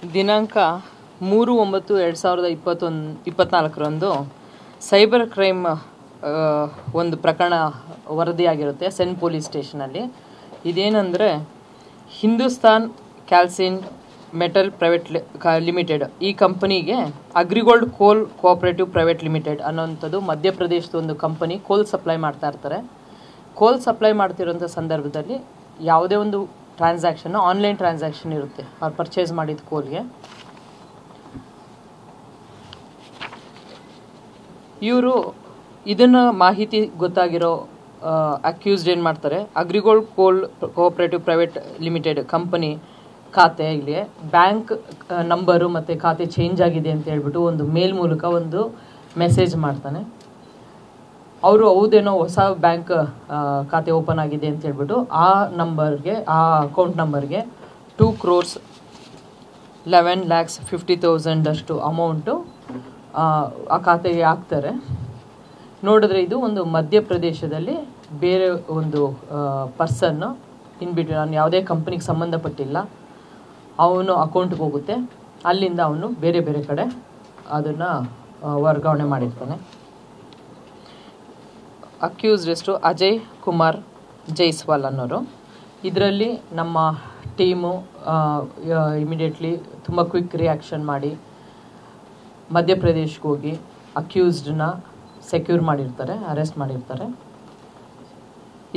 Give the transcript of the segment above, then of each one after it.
ದಿನಾಂಕ 3/9/2024 cyber crime ಒಂದು ಪ್ರಕರಣ ವರದಿಯಾಗಿರುತ್ತೆ ಸೆನ್ ಪೊಲೀಸ್ ಸ್ಟೇಷನಲ್ಲಿ. ಇದೇನೆಂದರೆ Hindustan calcined metal private limited ಈ ಕಂಪನಿಗೆ ಅಗ್ರಿಗೋಲ್ಡ್ ಕೋಲ್ ಕೋಆಪರೇಟಿವ್ ಪ್ರೈವೇಟ್ ಲಿಮಿಟೆಡ್ ಅನ್ನೋಂಥದ್ದು ಮಧ್ಯಪ್ರದೇಶದ ಒಂದು ಕಂಪನಿ ಕೋಲ್ ಸಪ್ಲೈ ಮಾಡ್ತಾ ಇರ್ತಾರೆ. ಕೋಲ್ ಸಪ್ಲೈ ಮಾಡ್ತಿರೋಂಥ ಸಂದರ್ಭದಲ್ಲಿ ಯಾವುದೇ ಒಂದು ಟ್ರಾನ್ಸಾಕ್ಷನ್ ಆನ್ಲೈನ್ ಟ್ರಾನ್ಸಾಕ್ಷನ್ ಇರುತ್ತೆ ಅವ್ರು ಪರ್ಚೇಸ್ ಮಾಡಿದ ಕೋಲ್ಗೆ. ಇವರು ಇದನ್ನು ಮಾಹಿತಿ ಗೊತ್ತಾಗಿರೋ ಅಕ್ಯೂಸ್ಡ್ ಏನು ಮಾಡ್ತಾರೆ, ಅಗ್ರಿಗೋಲ್ಡ್ ಕೋಲ್ ಕೋಆಪರೇಟಿವ್ ಪ್ರೈವೇಟ್ ಲಿಮಿಟೆಡ್ ಕಂಪನಿ ಖಾತೆ ಇಲ್ಲಿ ಬ್ಯಾಂಕ್ ನಂಬರು ಮತ್ತು ಖಾತೆ ಚೇಂಜ್ ಆಗಿದೆ ಅಂತ ಹೇಳ್ಬಿಟ್ಟು ಒಂದು ಮೇಲ್ ಮೂಲಕ ಒಂದು ಮೆಸೇಜ್ ಮಾಡ್ತಾನೆ. ಅವರು ಹೌದೇನೋ ಹೊಸ ಬ್ಯಾಂಕ್ ಖಾತೆ ಓಪನ್ ಆಗಿದೆ ಅಂತ ಹೇಳ್ಬಿಟ್ಟು ಆ ನಂಬರ್ಗೆ, ಆ ಅಕೌಂಟ್ ನಂಬರ್ಗೆ 2,11,50,000 ಅಷ್ಟು ಅಮೌಂಟು ಆ ಖಾತೆಗೆ ಹಾಕ್ತಾರೆ. ನೋಡಿದ್ರೆ ಇದು ಒಂದು ಮಧ್ಯಪ್ರದೇಶದಲ್ಲಿ ಬೇರೆ ಒಂದು ಪರ್ಸನ್ನು ಇನ್ಬಿಟ್ಟು, ನಾನು ಯಾವುದೇ ಕಂಪ್ನಿಗೆ ಸಂಬಂಧಪಟ್ಟಿಲ್ಲ, ಅವನು ಅಕೌಂಟ್ಗೆ ಹೋಗುತ್ತೆ, ಅಲ್ಲಿಂದ ಅವನು ಬೇರೆ ಬೇರೆ ಕಡೆ ಅದನ್ನು ವರ್ಗಾವಣೆ ಮಾಡಿರ್ತಾನೆ. ಅಕ್ಯೂಸ್ಡ್ ಎಷ್ಟು ಅಜಯ್ ಕುಮಾರ್ ಜೈಸ್ವಾಲ್ ಅನ್ನೋರು. ಇದರಲ್ಲಿ ನಮ್ಮ ಟೀಮು ಇಮಿಡಿಯೇಟ್ಲಿ ತುಂಬ ಕ್ವಿಕ್ ರಿಯಾಕ್ಷನ್ ಮಾಡಿ ಮಧ್ಯಪ್ರದೇಶಕ್ಕೆ ಹೋಗಿ ಅಕ್ಯೂಸ್ಡನ್ನ ಸೆಕ್ಯೂರ್ ಮಾಡಿರ್ತಾರೆ, ಅರೆಸ್ಟ್ ಮಾಡಿರ್ತಾರೆ.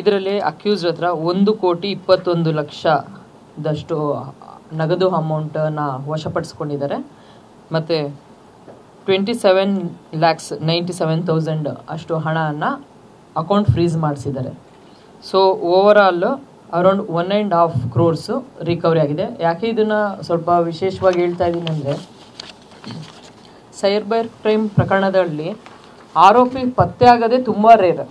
ಇದರಲ್ಲಿ ಅಕ್ಯೂಸ್ಡ್ ಹತ್ರ 1,21,00,000 ನಗದು ಅಮೌಂಟನ್ನು ವಶಪಡಿಸ್ಕೊಂಡಿದ್ದಾರೆ ಮತ್ತು 27,97,000 ಅಷ್ಟು ಹಣವನ್ನು ಅಕೌಂಟ್ ಫ್ರೀಸ್ ಮಾಡಿಸಿದ್ದಾರೆ. So overall around 1.5 crores recovery ಆಗಿದೆ. ಯಾಕೆ ಇದನ್ನು ಸ್ವಲ್ಪ ವಿಶೇಷವಾಗಿ ಹೇಳ್ತಾ ಇದ್ದೀನಿ ಅಂದರೆ, ಸೈಬರ್ ಕ್ರೈಮ್ ಪ್ರಕರಣದಲ್ಲಿ ಆರೋಪಿ ಪತ್ತೆ ಆಗೋದೇ ತುಂಬ ರೇರ್,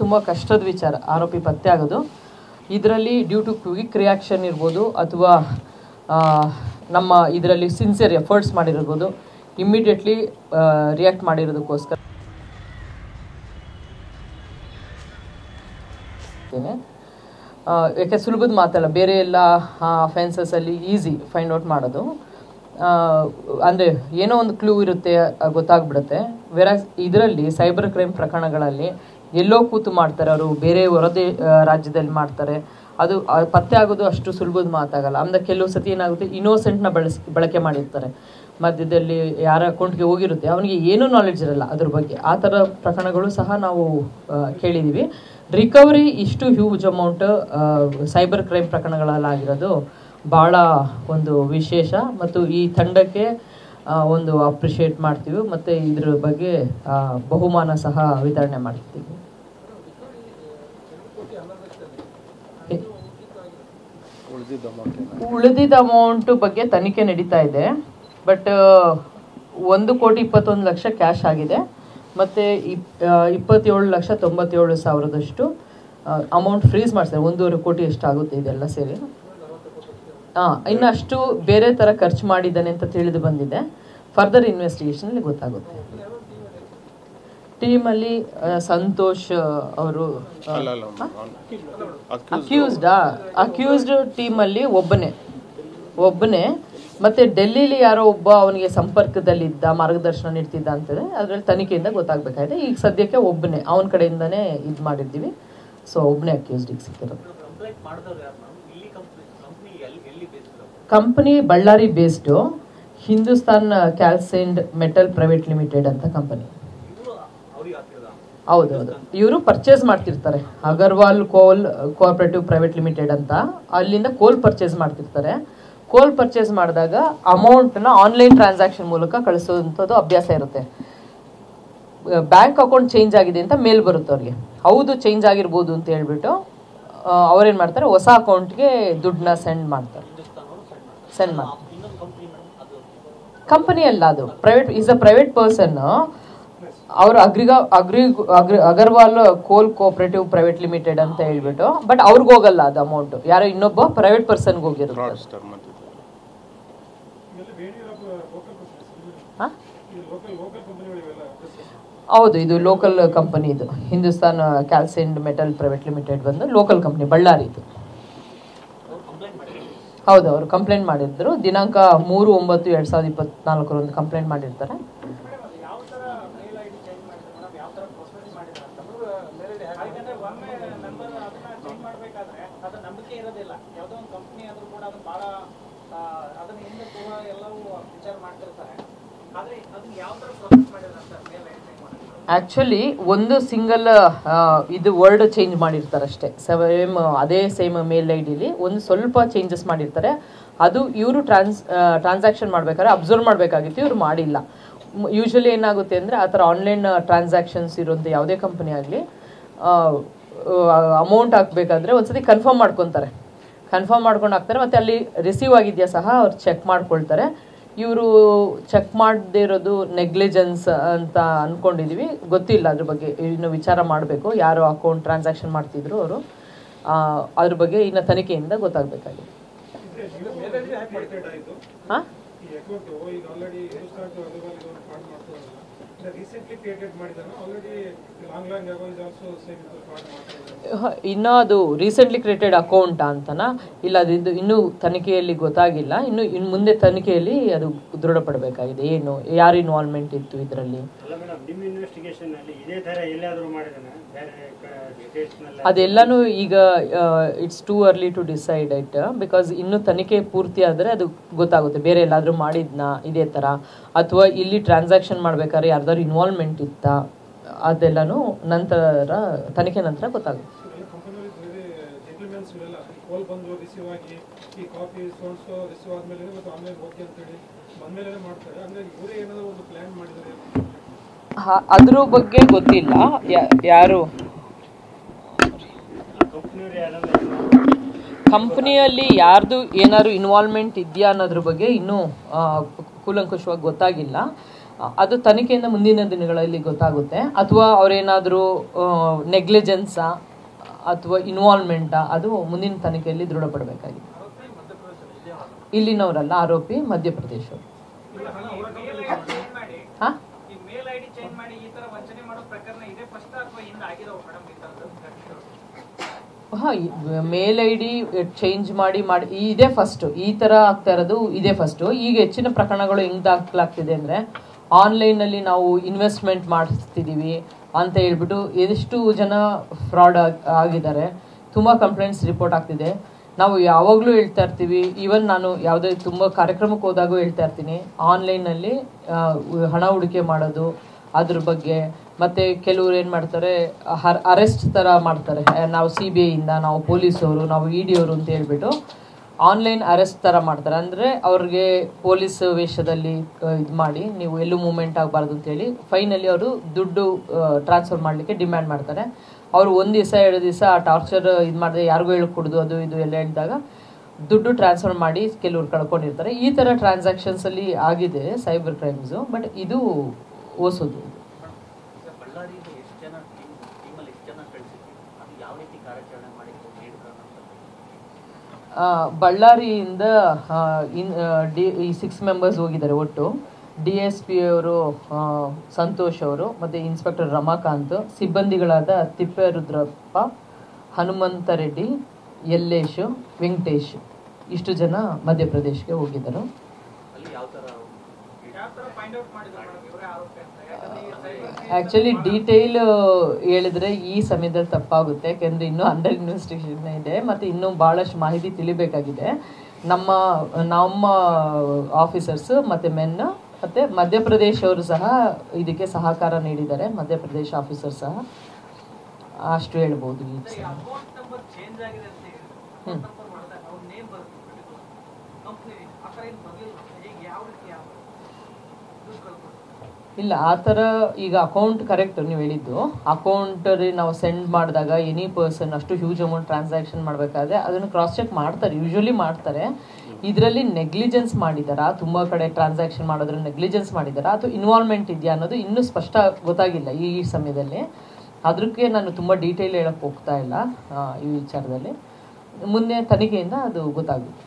ತುಂಬ ಕಷ್ಟದ ವಿಚಾರ ಆರೋಪಿ ಪತ್ತೆ ಆಗೋದು. ಇದರಲ್ಲಿ ಡ್ಯೂ ಟು ಕ್ವಿಕ್ ರಿಯಾಕ್ಷನ್ ಇರ್ಬೋದು ಅಥವಾ ನಮ್ಮ ಇದರಲ್ಲಿ ಸಿನ್ಸಿಯರ್ ಎಫರ್ಟ್ಸ್ ಮಾಡಿರ್ಬೋದು, ಇಮ್ಮಿಡಿಯೇಟ್ಲಿ ರಿಯಾಕ್ಟ್ ಮಾಡಿರೋದಕ್ಕೋಸ್ಕರ ಯಾಕೆ ಸುಲಭದ ಮಾತಲ್ಲ, ಬೇರೆ ಎಲ್ಲ ಅಫೆನ್ಸಸಲ್ಲಿ ಈಸಿ ಫೈಂಡ್ ಔಟ್ ಮಾಡೋದು. ಅಂದರೆ ಏನೋ ಒಂದು ಕ್ಲೂ ಇರುತ್ತೆ, ಗೊತ್ತಾಗ್ಬಿಡುತ್ತೆ. ವೆರಾಸ್ ಇದರಲ್ಲಿ ಸೈಬರ್ ಕ್ರೈಮ್ ಪ್ರಕರಣಗಳಲ್ಲಿ ಎಲ್ಲೋ ಕೂತು ಮಾಡ್ತಾರೆ, ಅವರು ಬೇರೆ ಹೊರದೇ ರಾಜ್ಯದಲ್ಲಿ ಮಾಡ್ತಾರೆ, ಅದು ಪತ್ತೆ ಆಗೋದು ಅಷ್ಟು ಸುಲಭದ ಮಾತಾಗಲ್ಲ. ಅಂದರೆ ಕೆಲವು ಸತಿ ಏನಾಗುತ್ತೆ, ಇನ್ನೋಸೆಂಟ್ನ ಬಳಕೆ ಮಾಡಿರ್ತಾರೆ, ಮಧ್ಯದಲ್ಲಿ ಯಾರ ಅಕೌಂಟ್ಗೆ ಹೋಗಿರುತ್ತೆ, ಅವನಿಗೆ ಏನೂ ನಾಲೆಡ್ಜ್ ಇರಲ್ಲ ಅದ್ರ ಬಗ್ಗೆ. ಆ ಥರ ಪ್ರಕರಣಗಳು ಸಹ ನಾವು ಕೇಳಿದ್ದೀವಿ. ರಿಕವರಿ ಇಷ್ಟು ಹ್ಯೂಜ್ ಅಮೌಂಟ್ ಸೈಬರ್ ಕ್ರೈಮ್ ಪ್ರಕರಣಗಳಲ್ಲಾಗಿರೋದು ಭಾಳ ಒಂದು ವಿಶೇಷ ಮತ್ತು ಈ ತಂಡಕ್ಕೆ ಒಂದು ಅಪ್ರಿಷಿಯೇಟ್ ಮಾಡ್ತೀವಿ ಮತ್ತು ಇದ್ರ ಬಗ್ಗೆ ಬಹುಮಾನ ಸಹ ವಿತರಣೆ ಮಾಡ್ತೀವಿ. ಉಳಿದಿದ್ದ ಅಮೌಂಟ್ ಬಗ್ಗೆ ತನಿಖೆ ನಡೀತಾ ಇದೆ. ಬಟ್ 1,21,00,000 ಕ್ಯಾಶ್ ಆಗಿದೆ ಮತ್ತು 27,97,000 ಅಮೌಂಟ್ ಫ್ರೀಸ್ ಮಾಡಿಸ್ತಾರೆ. 1.5 ಕೋಟಿ ಎಷ್ಟಾಗುತ್ತೆ ಇದೆಲ್ಲ ಸೇರಿ. ಇನ್ನಷ್ಟು ಬೇರೆ ಥರ ಖರ್ಚು ಮಾಡಿದ್ದಾನೆ ಅಂತ ತಿಳಿದು ಬಂದಿದೆ. ಫರ್ದರ್ ಇನ್ವೆಸ್ಟಿಗೇಷನಲ್ಲಿ ಗೊತ್ತಾಗುತ್ತೆ. ಟೀಮಲ್ಲಿ ಸಂತೋಷ್ ಅವರು ಅಕ್ಯೂಸ್ಡ್ ಟೀಮಲ್ಲಿ ಒಬ್ಬನೇ ಮತ್ತು ಡೆಲ್ಲಿಲಿ ಯಾರೋ ಒಬ್ಬ ಅವನಿಗೆ ಸಂಪರ್ಕದಲ್ಲಿದ್ದ, ಮಾರ್ಗದರ್ಶನ ನೀಡ್ತಿದ್ದ ಅಂತಂದರೆ ಅದರಲ್ಲಿ ತನಿಖೆಯಿಂದ ಗೊತ್ತಾಗಬೇಕಾಗಿದೆ. ಈಗ ಸದ್ಯಕ್ಕೆ ಒಬ್ಬನೇ ಅವನ ಕಡೆಯಿಂದನೇ ಇದು ಮಾಡಿದ್ದೀವಿ. ಸೊ ಒಬ್ಬನೇ ಅಕ್ಯೂಸ್ಡಿಗೆ ಸಿಕ್ಕಿರೋದು. Company Ballari based Hindustan calcined metal private limited ಅಂತ ಕಂಪನಿ. ಹೌದೌದು, ಇವರು ಪರ್ಚೇಸ್ ಮಾಡ್ತಿರ್ತಾರೆ. ಅಗರ್ವಾಲ್ ಕೋಲ್ ಕೋಆಪರೇಟಿವ್ ಪ್ರೈವೇಟ್ ಲಿಮಿಟೆಡ್ ಅಂತ, ಅಲ್ಲಿಂದ ಕೋಲ್ ಪರ್ಚೇಸ್ ಮಾಡ್ತಿರ್ತಾರೆ. ಕೋಲ್ ಪರ್ಚೇಸ್ ಮಾಡಿದಾಗ ಅಮೌಂಟ್ನ ಆನ್ಲೈನ್ ಟ್ರಾನ್ಸಾಕ್ಷನ್ ಮೂಲಕ ಕಳಿಸೋವಂಥದ್ದು ಅಭ್ಯಾಸ ಇರುತ್ತೆ. ಬ್ಯಾಂಕ್ ಅಕೌಂಟ್ ಚೇಂಜ್ ಆಗಿದೆ ಅಂತ ಮೇಲ್ ಬರುತ್ತೆ ಅವ್ರಿಗೆ, ಹೌದು ಚೇಂಜ್ ಆಗಿರ್ಬೋದು ಅಂತ ಹೇಳ್ಬಿಟ್ಟು ಅವ್ರೇನು ಮಾಡ್ತಾರೆ, ಹೊಸ ಅಕೌಂಟ್ಗೆ ದುಡ್ಡನ್ನ ಸೆಂಡ್ ಮಾಡ್ತಾರೆ. ಕಂಪನಿ ಅಲ್ಲ, ಅದು private, is a private person. ಅವರು ಅಗರ್ವಾಲ್ ಕೋಲ್ ಕೋಆಪರೇಟಿವ್ ಪ್ರೈವೇಟ್ ಲಿಮಿಟೆಡ್ ಅಂತ ಹೇಳ್ಬಿಟ್ಟು, ಬಟ್ ಅವ್ರಿಗೆ ಹೋಗಲ್ಲ ಅದು ಅಮೌಂಟ್, ಯಾರೋ ಇನ್ನೊಬ್ಬ ಪ್ರೈವೇಟ್ ಪರ್ಸನ್ಗೆ ಹೋಗಿರುತ್ತೆ. ಹೌದು, ಇದು ಲೋಕಲ್ ಕಂಪನಿ. ಇದು Hindustan calcined metal private limited ಬಂದು ಲೋಕಲ್ ಕಂಪನಿ, ಬಳ್ಳಾರಿ. ಇದು ಹೌದು, ಅವರು ಕಂಪ್ಲೇಂಟ್ ಮಾಡಿದ್ರು. ದಿನಾಂಕ 3/9/2024 ಕಂಪ್ಲೇಂಟ್ ಮಾಡಿರ್ತಾರೆ. ಆ್ಯಕ್ಚುಲಿ ಒಂದು ಸಿಂಗಲ್ ಇದು ವರ್ಡ್ ಚೇಂಜ್ ಮಾಡಿರ್ತಾರೆ ಅಷ್ಟೇ. ಸೇಮ್ ಮೇಲ್ ಐ ಡಿಲಿ ಒಂದು ಸ್ವಲ್ಪ ಚೇಂಜಸ್ ಮಾಡಿರ್ತಾರೆ. ಅದು ಇವರು ಟ್ರಾನ್ಸಾಕ್ಷನ್ ಮಾಡ್ಬೇಕಾದ್ರೆ ಅಬ್ಸರ್ವ್ ಮಾಡಬೇಕಾಗಿತ್ತು, ಇವರು ಮಾಡಿಲ್ಲ. ಯೂಶ್ವಲಿ ಏನಾಗುತ್ತೆ ಅಂದರೆ ಆ ಥರ ಆನ್ಲೈನ್ ಟ್ರಾನ್ಸಾಕ್ಷನ್ಸ್ ಇರುವಂಥ ಯಾವುದೇ ಕಂಪನಿ ಆಗಲಿ ಅಮೌಂಟ್ ಹಾಕಬೇಕಾದ್ರೆ ಒಂದ್ಸತಿ ಕನ್ಫರ್ಮ್ ಮಾಡ್ಕೊತಾರೆ. ಕನ್ಫರ್ಮ್ ಮಾಡ್ಕೊಂಡು ಹಾಕ್ತಾರೆ, ಮತ್ತು ಅಲ್ಲಿ ರಿಸೀವ್ ಆಗಿದೆಯಾ ಸಹ ಅವ್ರು ಚೆಕ್ ಮಾಡ್ಕೊಳ್ತಾರೆ. ಇವರು ಚೆಕ್ ಮಾಡದೇ ಇರೋದು ನೆಗ್ಲಿಜೆನ್ಸ್ ಅಂತ ಅಂದ್ಕೊಂಡಿದ್ದೀವಿ. ಗೊತ್ತಿಲ್ಲ ಅದ್ರ ಬಗ್ಗೆ, ಇನ್ನು ವಿಚಾರ ಮಾಡಬೇಕು. ಯಾರು ಅಕೌಂಟ್ ಟ್ರಾನ್ಸಾಕ್ಷನ್ ಮಾಡ್ತಿದ್ರು ಅವರು, ಅದ್ರ ಬಗ್ಗೆ ಇನ್ನು ತನಿಖೆಯಿಂದ ಗೊತ್ತಾಗಬೇಕಾಗಿದೆ. ಹಾಂ, ಇನ್ನೂ ಅದು ರೀಸೆಂಟ್ಲಿ ಕ್ರಿಯೇಟೆಡ್ ಅಕೌಂಟ್ ಅಂತನಾ ಇಲ್ಲ, ಅದು ಇನ್ನೂ ತನಿಖೆಯಲ್ಲಿ ಗೊತ್ತಾಗಿಲ್ಲ. ಇನ್ನು ಮುಂದೆ ತನಿಖೆಯಲ್ಲಿ ಅದು ದೃಢಪಡಬೇಕಾಗಿದೆ, ಏನು ಯಾರು ಇನ್ವಾಲ್ವ್ಮೆಂಟ್ ಇತ್ತು ಇದರಲ್ಲಿ. ಅದೆಲ್ಲನೂ ಈಗ it's too early to decide it, because ಇನ್ನು ತನಿಖೆ ಪೂರ್ತಿ ಆದರೆ ಅದು ಗೊತ್ತಾಗುತ್ತೆ. ಬೇರೆ ಎಲ್ಲಾದರೂ ಮಾಡಿದ್ನಾ ಇದೇ ಥರ, ಅಥವಾ ಇಲ್ಲಿ ಟ್ರಾನ್ಸಾಕ್ಷನ್ ಮಾಡ್ಬೇಕಾದ್ರೆ ಯಾರ್ದಾದ್ರು ಇನ್ವಾಲ್ವ್ಮೆಂಟ್ ಇತ್ತಾ, ಅದೆಲ್ಲನೂ ನಂತರ ತನಿಖೆ ನಂತರ ಗೊತ್ತಾಗುತ್ತೆ. ಅದ್ರ ಬಗ್ಗೆ ಗೊತ್ತಿಲ್ಲ. ಯಾರು ಕಂಪ್ನಿಯಲ್ಲಿ ಯಾರ್ದು ಏನಾದ್ರು ಇನ್ವಾಲ್ವ್ಮೆಂಟ್ ಇದೆಯಾ ಅನ್ನೋದ್ರ ಬಗ್ಗೆ ಇನ್ನೂ ಕೂಲಂಕುಷವಾಗಿ ಗೊತ್ತಾಗಿಲ್ಲ. ಅದು ತನಿಖೆಯಿಂದ ಮುಂದಿನ ದಿನಗಳಲ್ಲಿ ಗೊತ್ತಾಗುತ್ತೆ. ಅಥವಾ ಅವರೇನಾದರೂ ನೆಗ್ಲಿಜೆನ್ಸಾ ಅಥವಾ ಇನ್ವಾಲ್ವ್ಮೆಂಟಾ, ಅದು ಮುಂದಿನ ತನಿಖೆಯಲ್ಲಿ ದೃಢಪಡಬೇಕಾಗಿದೆ. ಇಲ್ಲಿನವರಲ್ಲ, ಆರೋಪಿ ಮಧ್ಯಪ್ರದೇಶವರು. ಹಾಂ, ಮೇಲ್ ಐ ಡಿ ಚೇಂಜ್ ಮಾಡಿ ಇದೇ ಫಸ್ಟು. ಈ ಥರ ಆಗ್ತಾ ಇರೋದು ಇದೇ ಫಸ್ಟು. ಈಗ ಹೆಚ್ಚಿನ ಪ್ರಕರಣಗಳು ಹೆಂಗೆ ದಾಖಲಾಗ್ತಿದೆ ಅಂದರೆ, ಆನ್ಲೈನಲ್ಲಿ ನಾವು ಇನ್ವೆಸ್ಟ್ಮೆಂಟ್ ಮಾಡಿಸ್ತಿದ್ದೀವಿ ಅಂತ ಹೇಳ್ಬಿಟ್ಟು ಎಷ್ಟು ಜನ ಫ್ರಾಡ್ ಆಗಿದ್ದಾರೆ. ತುಂಬ ಕಂಪ್ಲೇಂಟ್ಸ್ ರಿಪೋರ್ಟ್ ಆಗ್ತಿದೆ. ನಾವು ಯಾವಾಗಲೂ ಹೇಳ್ತಾ ಇರ್ತೀವಿ, ಈವನ್ ನಾನು ಯಾವುದೇ ತುಂಬ ಕಾರ್ಯಕ್ರಮಕ್ಕೆ ಹೋದಾಗೂ ಹೇಳ್ತಾ ಇರ್ತೀನಿ, ಆನ್ಲೈನಲ್ಲಿ ಹಣ ಹೂಡಿಕೆ ಮಾಡೋದು ಅದ್ರ ಬಗ್ಗೆ. ಮತ್ತು ಕೆಲವ್ರು ಏನು ಮಾಡ್ತಾರೆ, ಅರೆಸ್ಟ್ ಥರ ಮಾಡ್ತಾರೆ. ನಾವು CBI ಇಂದ, ನಾವು ಪೊಲೀಸವರು, ನಾವು ED ಅವರು ಅಂತ ಹೇಳ್ಬಿಟ್ಟು ಆನ್ಲೈನ್ ಅರೆಸ್ಟ್ ಥರ ಮಾಡ್ತಾರೆ. ಅಂದರೆ ಅವ್ರಿಗೆ ಪೊಲೀಸ್ ವೇಷದಲ್ಲಿ ಇದು ಮಾಡಿ, ನೀವು ಎಲ್ಲೂ ಮೂವ್ಮೆಂಟ್ ಆಗಬಾರ್ದು ಅಂತೇಳಿ ಫೈನಲ್ಲಿ ಅವರು ದುಡ್ಡು ಟ್ರಾನ್ಸ್ಫರ್ ಮಾಡಲಿಕ್ಕೆ ಡಿಮ್ಯಾಂಡ್ ಮಾಡ್ತಾರೆ. ಅವರು 1 ದಿವಸ 2 ದಿವಸ ಆ ಟಾರ್ಚರ್ ಇದು ಮಾಡಿದ್ರೆ ಯಾರಿಗೂ ಹೇಳ್ಕೊಡೋದು, ಅದು ಇದು ಎಲ್ಲ ಹೇಳಿದಾಗ ದುಡ್ಡು ಟ್ರಾನ್ಸ್ಫರ್ ಮಾಡಿ ಕೆಲವ್ರು ಕಳ್ಕೊಂಡಿರ್ತಾರೆ. ಈ ಥರ ಟ್ರಾನ್ಸಾಕ್ಷನ್ಸಲ್ಲಿ ಆಗಿದೆ ಸೈಬರ್ ಕ್ರೈಮ್ಸು. ಬಟ್ ಇದು ಓಸೋದು. ಬಳ್ಳಾರಿಯಿಂದ ಈ 6 ಮೆಂಬರ್ಸ್ ಹೋಗಿದ್ದಾರೆ ಒಟ್ಟು. DSP ಅವರು ಸಂತೋಷ್ ಅವರು, ಮತ್ತು ಇನ್ಸ್ಪೆಕ್ಟರ್ ರಮಾಕಾಂತ್, ಸಿಬ್ಬಂದಿಗಳಾದ ತಿಪ್ಪೇರುದ್ರಪ್ಪ, ಹನುಮಂತ ರೆಡ್ಡಿ, ಯಲ್ಲೇಶು, ವೆಂಕಟೇಶ್, ಇಷ್ಟು ಜನ ಮಧ್ಯಪ್ರದೇಶಕ್ಕೆ ಹೋಗಿದ್ದರು. ಆ್ಯಕ್ಚುಲಿ ಡೀಟೇಲ್ ಹೇಳಿದ್ರೆ ಈ ಸಮಯದಲ್ಲಿ ತಪ್ಪಾಗುತ್ತೆ, ಯಾಕೆಂದರೆ ಇನ್ನೂ ಅಂಡರ್ ಇನ್ವೆಸ್ಟಿಗೇಷನ್ ಇದೆ ಮತ್ತು ಇನ್ನೂ ಭಾಳಷ್ಟು ಮಾಹಿತಿ ತಿಳಿಬೇಕಾಗಿದೆ. ನಮ್ಮ ಆಫೀಸರ್ಸು ಮತ್ತು ಮತ್ತು ಮಧ್ಯಪ್ರದೇಶವರು ಸಹ ಇದಕ್ಕೆ ಸಹಕಾರ ನೀಡಿದ್ದಾರೆ. ಮಧ್ಯಪ್ರದೇಶ ಆಫೀಸರ್ ಸಹ ಅಷ್ಟು ಹೇಳ್ಬೋದು. ಇಲ್ಲ, ಆ ಥರ ಈಗ ಅಕೌಂಟ್ ಕರೆಕ್ಟ್ ನೀವು ಹೇಳಿದ್ದು. ಅಕೌಂಟಲ್ಲಿ ನಾವು ಸೆಂಡ್ ಮಾಡಿದಾಗ ಎನಿ ಪರ್ಸನ್ ಅಷ್ಟು ಹ್ಯೂಜ್ ಅಮೌಂಟ್ ಟ್ರಾನ್ಸಾಕ್ಷನ್ ಮಾಡಬೇಕಾದ್ರೆ ಅದನ್ನು ಕ್ರಾಸ್ ಚೆಕ್ ಮಾಡ್ತಾರೆ, ಯೂಶ್ವಲಿ ಮಾಡ್ತಾರೆ. ಇದರಲ್ಲಿ ನೆಗ್ಲಿಜೆನ್ಸ್ ಮಾಡಿದಾರಾ, ತುಂಬ ಕಡೆ ಟ್ರಾನ್ಸಾಕ್ಷನ್ ಮಾಡೋದ್ರಲ್ಲಿ ನೆಗ್ಲಿಜೆನ್ಸ್ ಮಾಡಿದಾರಾ ಅಥವಾ ಇನ್ವಾಲ್ವ್ಮೆಂಟ್ ಇದೆಯಾ ಅನ್ನೋದು ಇನ್ನೂ ಸ್ಪಷ್ಟ ಗೊತ್ತಾಗಿಲ್ಲ ಈ ಸಮಯದಲ್ಲಿ. ಅದಕ್ಕೆ ನಾನು ತುಂಬ ಡೀಟೇಲ್ ಹೇಳೋಕ್ಕೆ ಹೋಗ್ತಾ ಇಲ್ಲ ಈ ವಿಚಾರದಲ್ಲಿ. ಮುಂದೆ ತನಿಖೆಯಿಂದ ಅದು ಗೊತ್ತಾಗುತ್ತೆ.